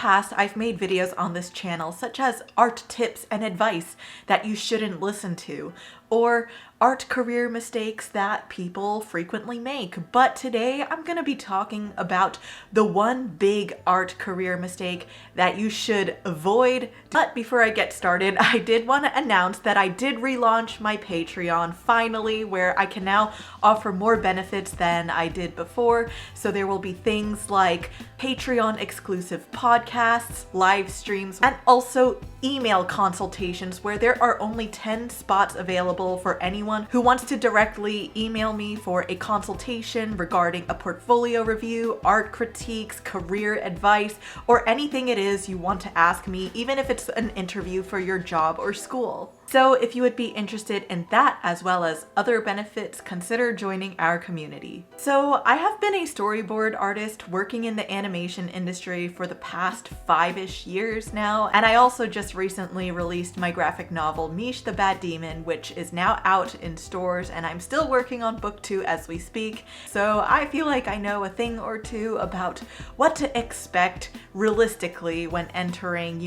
past, I've made videos on this channel such as art tips and advice that you shouldn't listen to, or art career mistakes that people frequently make. But today I'm going to be talking about the one big art career mistake that you should avoid. But before I get started, I did want to announce that I did relaunch my Patreon finally, where I can now offer more benefits than I did before. So there will be things like Patreon exclusive podcasts, live streams, and also email consultations where there are only 10 spots available for anyone who wants to directly email me for a consultation regarding a portfolio review, art critiques, career advice, or anything it is you want to ask me, even if it's an interview for your job or school. So if you would be interested in that as well as other benefits, consider joining our community. So I have been a storyboard artist working in the animation industry for the past 5-ish years now, and I also just recently released my graphic novel MEESH the Bad Demon, which is now out in stores, and I'm still working on book 2 as we speak. So I feel like I know a thing or two about what to expect realistically when entering,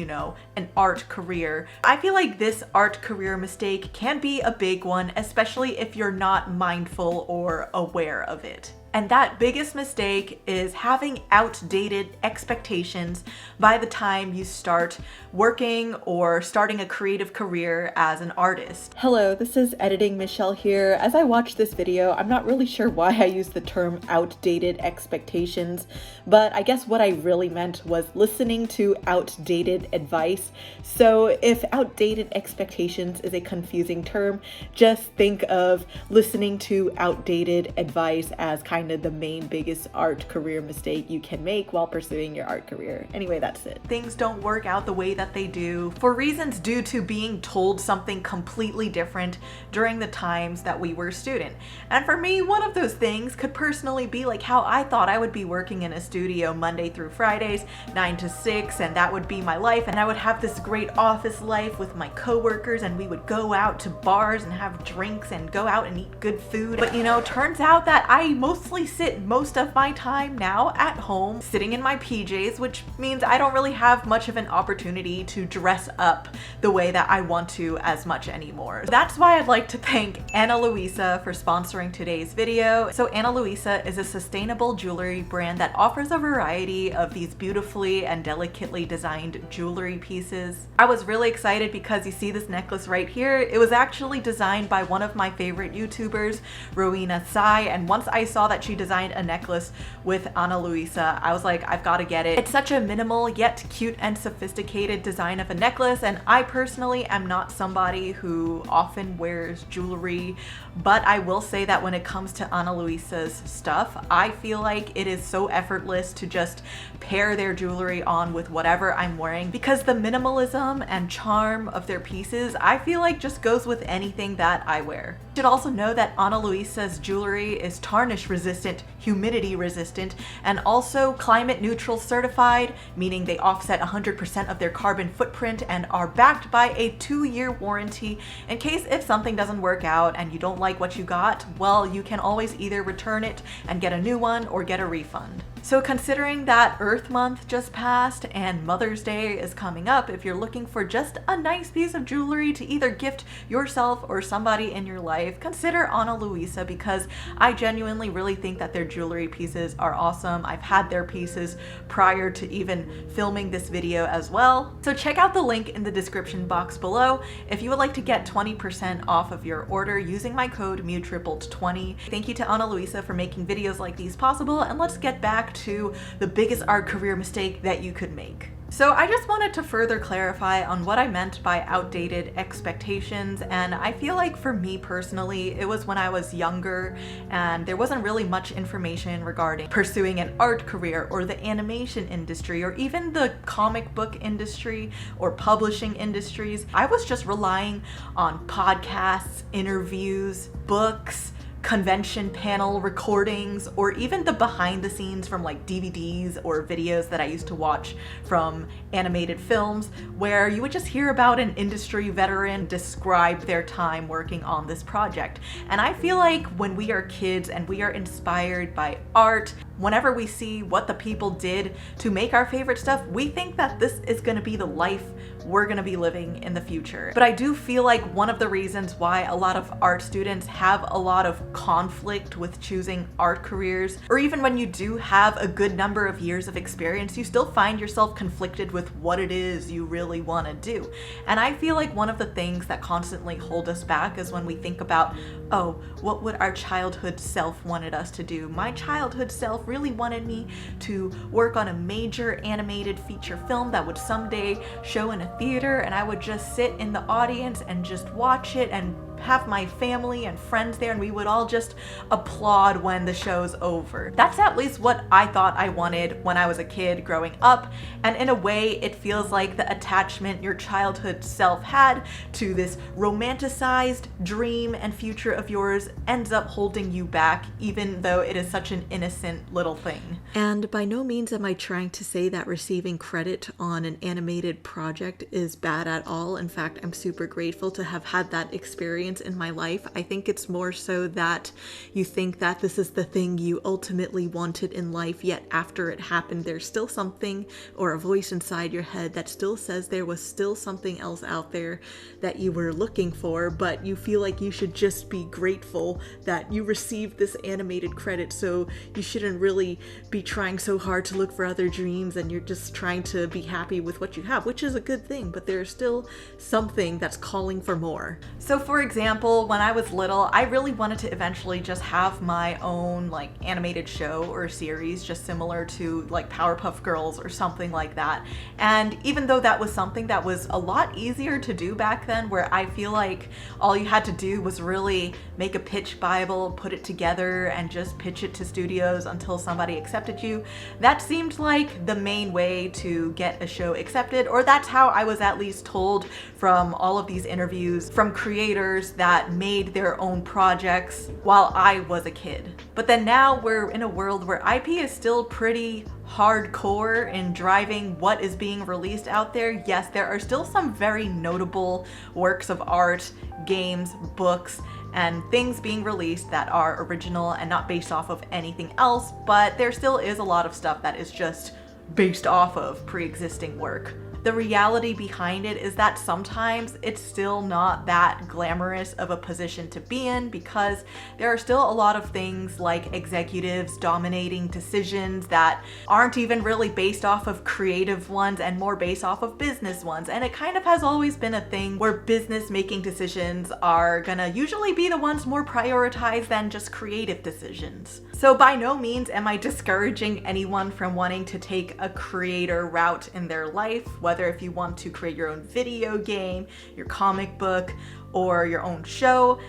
an art career. I feel like this art career mistake can be a big one, especially if you're not mindful or aware of it. And that biggest mistake is having outdated expectations by the time you start working or starting a creative career as an artist. Hello, this is Editing Michelle here. As I watch this video, I'm not really sure why I use the term outdated expectations, but I guess what I really meant was listening to outdated advice. So if outdated expectations is a confusing term, just think of listening to outdated advice as kind of the main biggest art career mistake you can make while pursuing your art career. Anyway, that's it. Things don't work out the way that they do for reasons due to being told something completely different during the times that we were student. And for me, one of those things could personally be like how I thought I would be working in a studio Monday through Fridays, 9 to 6, and that would be my life, and I would have this great office life with my coworkers, and we would go out to bars and have drinks and go out and eat good food. But turns out that I mostly sit most of my time now at home sitting in my PJs, which means I don't really have much of an opportunity to dress up the way that I want to as much anymore. That's why I'd like to thank Ana Luisa for sponsoring today's video. So Ana Luisa is a sustainable jewelry brand that offers a variety of these beautifully and delicately designed jewelry pieces. I was really excited because you see this necklace right here. It was actually designed by one of my favorite YouTubers, Rowena Tsai, and once I saw that she designed a necklace with Ana Luisa, I was like, I've got to get it. It's such a minimal yet cute and sophisticated design of a necklace, and I personally am not somebody who often wears jewelry, but I will say that when it comes to Ana Luisa's stuff, I feel like it is so effortless to just pair their jewelry on with whatever I'm wearing, because the minimalism and charm of their pieces, I feel like just goes with anything that I wear. You should also know that Ana Luisa's jewelry is tarnish resistant, humidity resistant, and also climate neutral certified, meaning they offset 100% of their carbon footprint and are backed by a 2-year warranty in case if something doesn't work out and you don't like what you got, well, you can always either return it and get a new one or get a refund. So considering that Earth Month just passed and Mother's Day is coming up, if you're looking for just a nice piece of jewelry to either gift yourself or somebody in your life, consider Ana Luisa, because I genuinely really think that their jewelry pieces are awesome. I've had their pieces prior to even filming this video as well. So check out the link in the description box below if you would like to get 20% off of your order using my code MEETRIPLED20. Thank you to Ana Luisa for making videos like these possible, and let's get back to the biggest art career mistake that you could make. So I just wanted to further clarify on what I meant by outdated expectations, and I feel like for me personally, it was when I was younger and there wasn't really much information regarding pursuing an art career or the animation industry or even the comic book industry or publishing industries. I was just relying on podcasts, interviews, books, convention panel recordings, or even the behind the scenes from like DVDs or videos that I used to watch from animated films, where you would just hear about an industry veteran describe their time working on this project. And I feel like when we are kids and we are inspired by art, whenever we see what the people did to make our favorite stuff, we think that this is going to be the life we're going to be living in the future. But I do feel like one of the reasons why a lot of art students have a lot of conflict with choosing art careers, or even when you do have a good number of years of experience, you still find yourself conflicted with what it is you really want to do. And I feel like one of the things that constantly hold us back is when we think about, oh, what would our childhood self wanted us to do? My childhood self really wanted me to work on a major animated feature film that would someday show in a theater, and I would just sit in the audience and just watch it and have my family and friends there, and we would all just applaud when the show's over. That's at least what I thought I wanted when I was a kid growing up, and in a way it feels like the attachment your childhood self had to this romanticized dream and future of yours ends up holding you back, even though it is such an innocent little thing. And by no means am I trying to say that receiving credit on an animated project is bad at all. In fact, I'm super grateful to have had that experience in my life. I think it's more so that you think that this is the thing you ultimately wanted in life, yet after it happened, there's still something or a voice inside your head that still says there was still something else out there that you were looking for, but you feel like you should just be grateful that you received this animated credit, so you shouldn't really be trying so hard to look for other dreams, and you're just trying to be happy with what you have, which is a good thing, but there's still something that's calling for more. So for example, when I was little, I really wanted to eventually just have my own like animated show or series, just similar to like Powerpuff Girls or something like that. And even though that was something that was a lot easier to do back then, where I feel like all you had to do was really make a pitch Bible, put it together, and just pitch it to studios until somebody accepted you, that seemed like the main way to get a show accepted, or that's how I was at least told from all of these interviews from creators that made their own projects while I was a kid. But then now we're in a world where IP is still pretty hardcore in driving what is being released out there. Yes, there are still some very notable works of art, games, books, and things being released that are original and not based off of anything else, but there still is a lot of stuff that is just based off of pre-existing work. The reality behind it is that sometimes it's still not that glamorous of a position to be in, because there are still a lot of things like executives dominating decisions that aren't even really based off of creative ones and more based off of business ones. And it kind of has always been a thing where business making decisions are gonna usually be the ones more prioritized than just creative decisions. So by no means am I discouraging anyone from wanting to take a creator route in their life, whether if you want to create your own video game, your comic book, or your own show.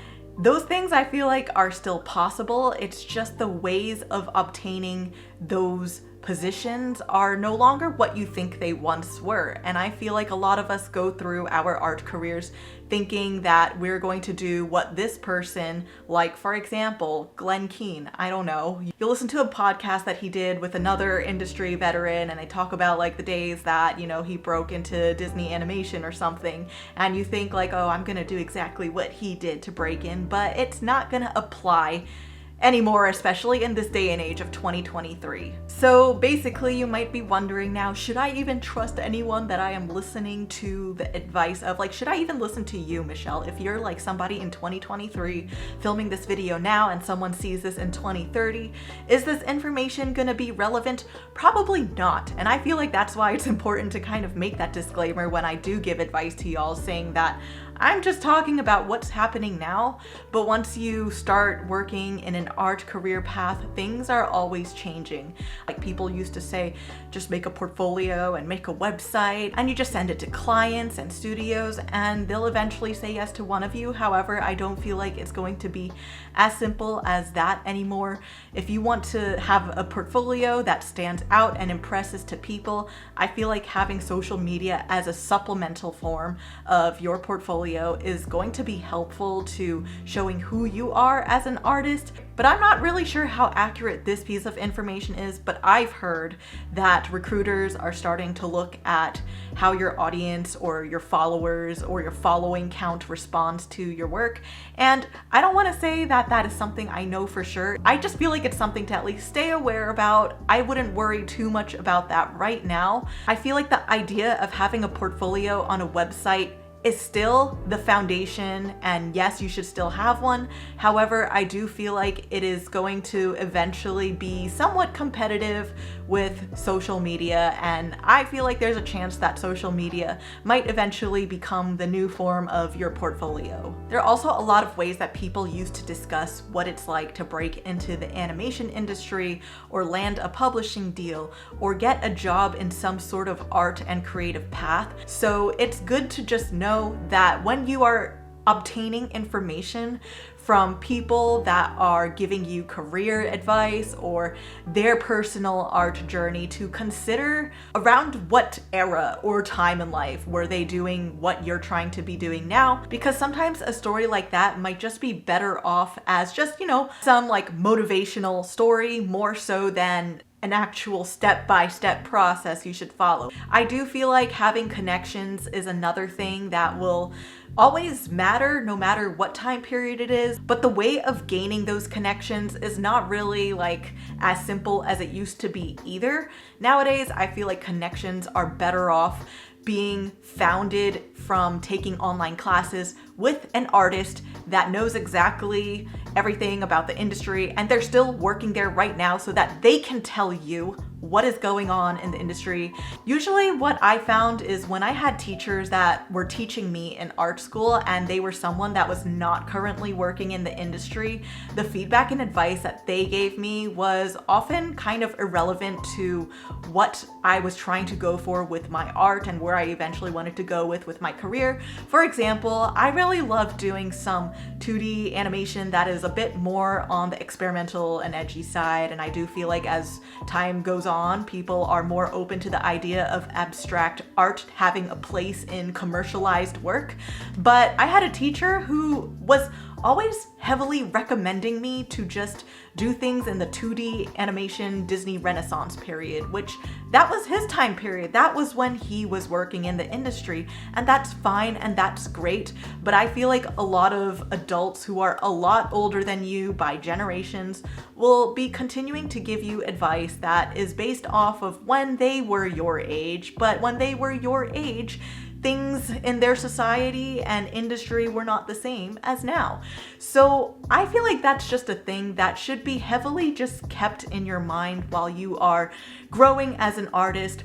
Those things I feel like are still possible. It's just the ways of obtaining those positions are no longer what you think they once were. And I feel like a lot of us go through our art careers thinking that we're going to do what this person, like for example, Glenn Keane, I don't know. You'll listen to a podcast that he did with another industry veteran, and they talk about like the days that, you know, he broke into Disney animation or something, and you think like, oh, I'm gonna do exactly what he did to break in, but it's not gonna apply anymore, especially in this day and age of 2023. So basically you might be wondering now, should I even trust anyone that I am listening to the advice of? Like, should I even listen to you, Michelle? If you're like somebody in 2023 filming this video now and someone sees this in 2030, is this information gonna be relevant? Probably not. And I feel like that's why it's important to kind of make that disclaimer when I do give advice to y'all, saying that I'm just talking about what's happening now, but once you start working in an art career path, things are always changing. Like people used to say, just make a portfolio and make a website, and you just send it to clients and studios, and they'll eventually say yes to one of you. However, I don't feel like it's going to be as simple as that anymore. If you want to have a portfolio that stands out and impresses to people, I feel like having social media as a supplemental form of your portfolio is going to be helpful to showing who you are as an artist. but I'm not really sure how accurate this piece of information is, but I've heard that recruiters are starting to look at how your audience or your followers or your following count responds to your work. And I don't want to say that that is something I know for sure. I just feel like it's something to at least stay aware about. I wouldn't worry too much about that right now. I feel like the idea of having a portfolio on a website is still the foundation, and yes, you should still have one. However, I do feel like it is going to eventually be somewhat competitive with social media, and I feel like there's a chance that social media might eventually become the new form of your portfolio. There are also a lot of ways that people use to discuss what it's like to break into the animation industry or land a publishing deal or get a job in some sort of art and creative path. So it's good to just know that when you are obtaining information from people that are giving you career advice or their personal art journey, to consider around what era or time in life were they doing what you're trying to be doing now, because sometimes a story like that might just be better off as just, some like motivational story more so than an actual step-by-step process you should follow. I do feel like having connections is another thing that will always matter no matter what time period it is, but the way of gaining those connections is not really like as simple as it used to be either. Nowadays, I feel like connections are better off being founded from taking online classes with an artist that knows exactly everything about the industry, and they're still working there right now so that they can tell you what is going on in the industry. Usually what I found is when I had teachers that were teaching me in art school and they were someone that was not currently working in the industry, the feedback and advice that they gave me was often kind of irrelevant to what I was trying to go for with my art and where I eventually wanted to go with my career. For example, I really love doing some 2D animation that is a bit more on the experimental and edgy side, and I do feel like as time goes on, people are more open to the idea of abstract art having a place in commercialized work. But I had a teacher who was always heavily recommending me to just do things in the 2D animation Disney Renaissance period, which that was his time period. That was when he was working in the industry, and that's fine and that's great. But I feel like a lot of adults who are a lot older than you by generations will be continuing to give you advice that is based off of when they were your age. But when they were your age, things in their society and industry were not the same as now. So I feel like that's just a thing that should be heavily just kept in your mind while you are growing as an artist,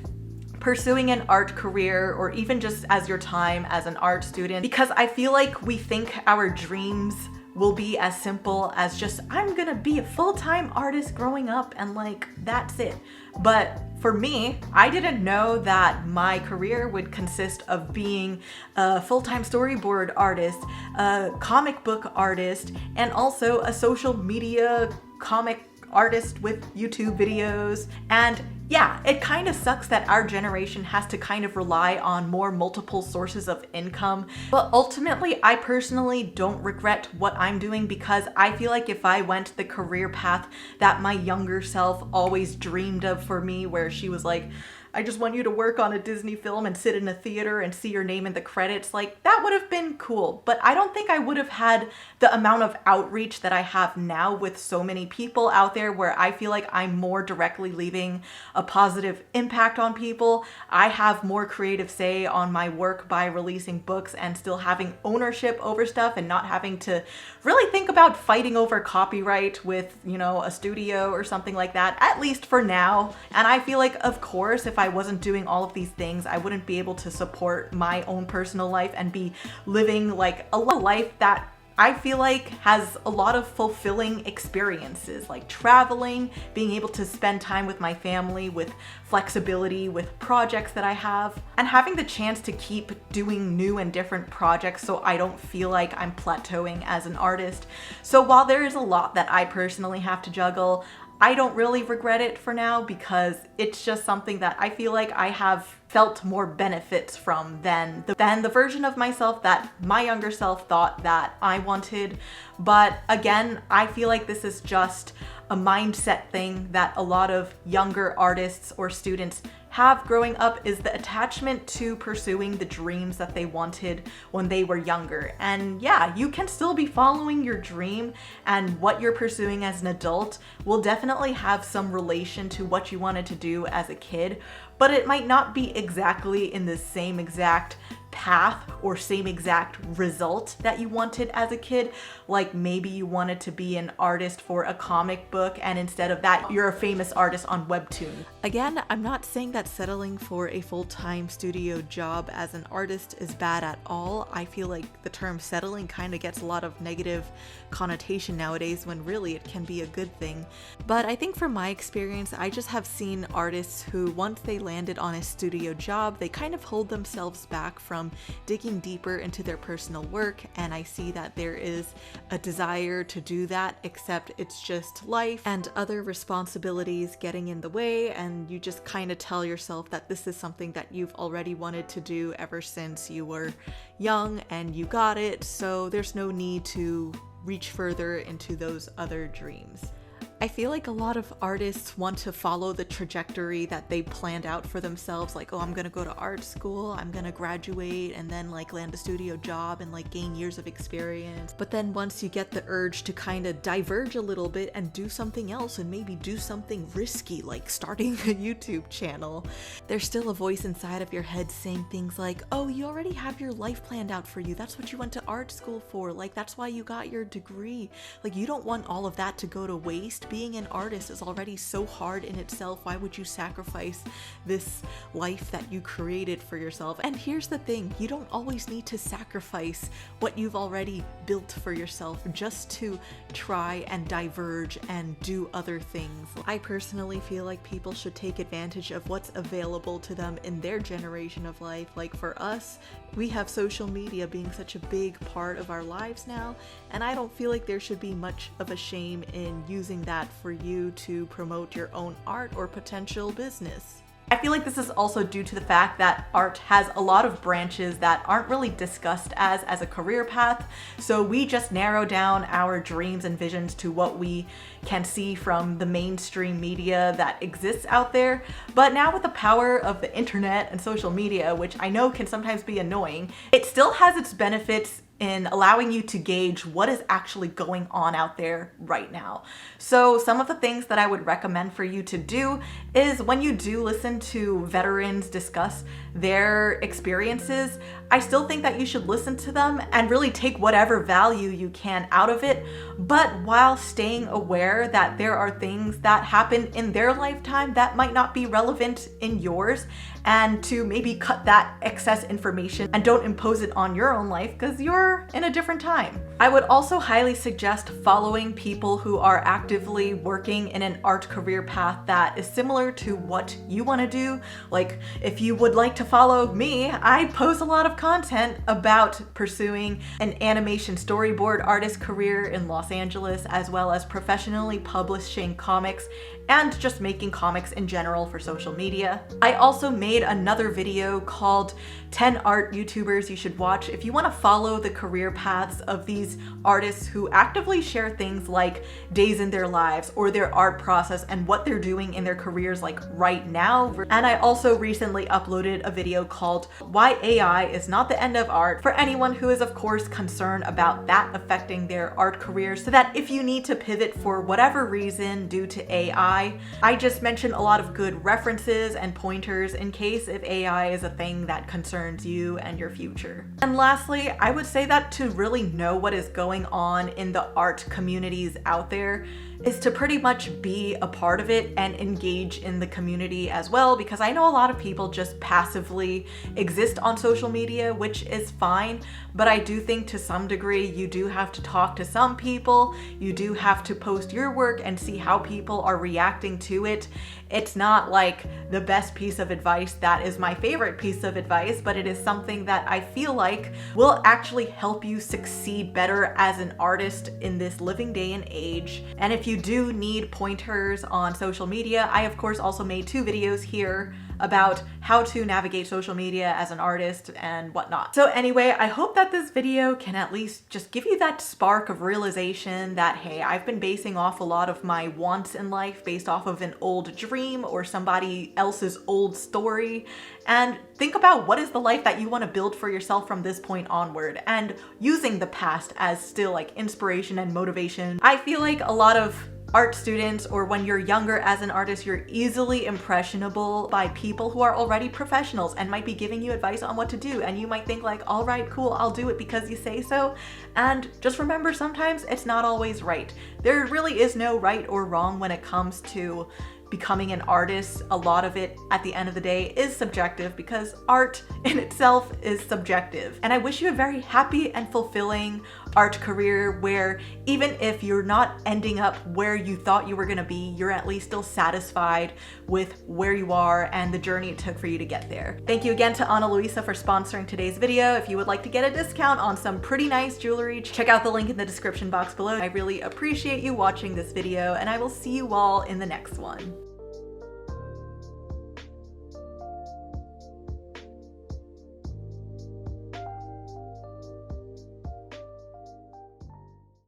pursuing an art career, or even just as your time as an art student, because I feel like we think our dreams will be as simple as just, I'm gonna be a full-time artist growing up and like, that's it. But for me, I didn't know that my career would consist of being a full-time storyboard artist, a comic book artist, and also a social media comic artist with YouTube videos. And yeah, it kind of sucks that our generation has to kind of rely on more multiple sources of income. But ultimately, I personally don't regret what I'm doing, because I feel like if I went the career path that my younger self always dreamed of for me, where she was like, I just want you to work on a Disney film and sit in a theater and see your name in the credits, like that would have been cool. But I don't think I would have had the amount of outreach that I have now with so many people out there, where I feel like I'm more directly leaving a positive impact on people. I have more creative say on my work by releasing books and still having ownership over stuff and not having to really think about fighting over copyright with, a studio or something like that, at least for now. And I feel like, of course, if I wasn't doing all of these things, I wouldn't be able to support my own personal life and be living like a life that I feel like has a lot of fulfilling experiences, like traveling, being able to spend time with my family, with flexibility, with projects that I have, and having the chance to keep doing new and different projects so I don't feel like I'm plateauing as an artist. So while there is a lot that I personally have to juggle, I don't really regret it for now because it's just something that I feel like I have felt more benefits from than the version of myself that my younger self thought that I wanted. But again, I feel like this is just a mindset thing that a lot of younger artists or students have growing up, is the attachment to pursuing the dreams that they wanted when they were younger. And yeah, you can still be following your dream, and what you're pursuing as an adult will definitely have some relation to what you wanted to do as a kid, but it might not be exactly in the same exact path or same exact result that you wanted as a kid. Like maybe you wanted to be an artist for a comic book, and instead of that, you're a famous artist on Webtoon. Again, I'm not saying that settling for a full-time studio job as an artist is bad at all. I feel like the term settling kind of gets a lot of negative connotation nowadays, when really it can be a good thing. But I think from my experience, I just have seen artists who, once they landed on a studio job, they kind of hold themselves back from digging deeper into their personal work, and I see that there is a desire to do that, except it's just life and other responsibilities getting in the way, and you just kind of tell yourself that this is something that you've already wanted to do ever since you were young and you got it, so there's no need to reach further into those other dreams. I feel like a lot of artists want to follow the trajectory that they planned out for themselves, like, oh, I'm gonna go to art school, I'm gonna graduate, and then like land a studio job and like gain years of experience. But then once you get the urge to kind of diverge a little bit and do something else, and maybe do something risky like starting a YouTube channel, there's still a voice inside of your head saying things like, oh, you already have your life planned out for you, that's what you went to art school for, like that's why you got your degree, like you don't want all of that to go to waste. Being an artist is already so hard in itself. Why would you sacrifice this life that you created for yourself? And here's the thing, you don't always need to sacrifice what you've already built for yourself just to try and diverge and do other things. I personally feel like people should take advantage of what's available to them in their generation of life. Like for us, we have social media being such a big part of our lives now, and I don't feel like there should be much of a shame in using that for you to promote your own art or potential business. I feel like this is also due to the fact that art has a lot of branches that aren't really discussed as a career path. So we just narrow down our dreams and visions to what we can see from the mainstream media that exists out there. But now with the power of the internet and social media, which I know can sometimes be annoying, it still has its benefits in allowing you to gauge what is actually going on out there right now. So some of the things that I would recommend for you to do is, when you do listen to veterans discuss their experiences, I still think that you should listen to them and really take whatever value you can out of it, but while staying aware that there are things that happen in their lifetime that might not be relevant in yours, and to maybe cut that excess information and don't impose it on your own life because you're in a different time. I would also highly suggest following people who are actively working in an art career path that is similar to what you want to do. Like if you would like to follow me, I post a lot of content about pursuing an animation storyboard artist career in Los Angeles, as well as professionally publishing comics and just making comics in general for social media. I also made another video called 10 art YouTubers you should watch if you want to follow the career paths of these artists who actively share things like days in their lives or their art process and what they're doing in their careers like right now. And I also recently uploaded a video called Why AI is Not the End of Art, for anyone who is of course concerned about that affecting their art careers, so that if you need to pivot for whatever reason due to AI, I just mentioned a lot of good references and pointers in case if AI is a thing that concerns you and your future. And lastly, I would say that to really know what is going on in the art communities out there is to pretty much be a part of it and engage in the community as well, because I know a lot of people just passively exist on social media, which is fine, but I do think to some degree you do have to talk to some people, you do have to post your work and see how people are reacting to it. It's not like the best piece of advice that is my favorite piece of advice, but it is something that I feel like will actually help you succeed better as an artist in this living day and age. And if you you do need pointers on social media, I of course also made 2 videos here about how to navigate social media as an artist and whatnot. So anyway, I hope that this video can at least just give you that spark of realization that, hey, I've been basing off a lot of my wants in life based off of an old dream or somebody else's old story, and think about what is the life that you want to build for yourself from this point onward, and using the past as still like inspiration and motivation. I feel like a lot of art students, or when you're younger as an artist, you're easily impressionable by people who are already professionals and might be giving you advice on what to do, and you might think like, all right, cool, I'll do it because you say so. And just remember, sometimes it's not always right. There really is no right or wrong when it comes to becoming an artist. A lot of it at the end of the day is subjective, because art in itself is subjective. And I wish you a very happy and fulfilling art career where even if you're not ending up where you thought you were gonna be, you're at least still satisfied with where you are and the journey it took for you to get there. Thank you again to Ana Luisa for sponsoring today's video. If you would like to get a discount on some pretty nice jewelry, check out the link in the description box below. I really appreciate you watching this video, and I will see you all in the next one.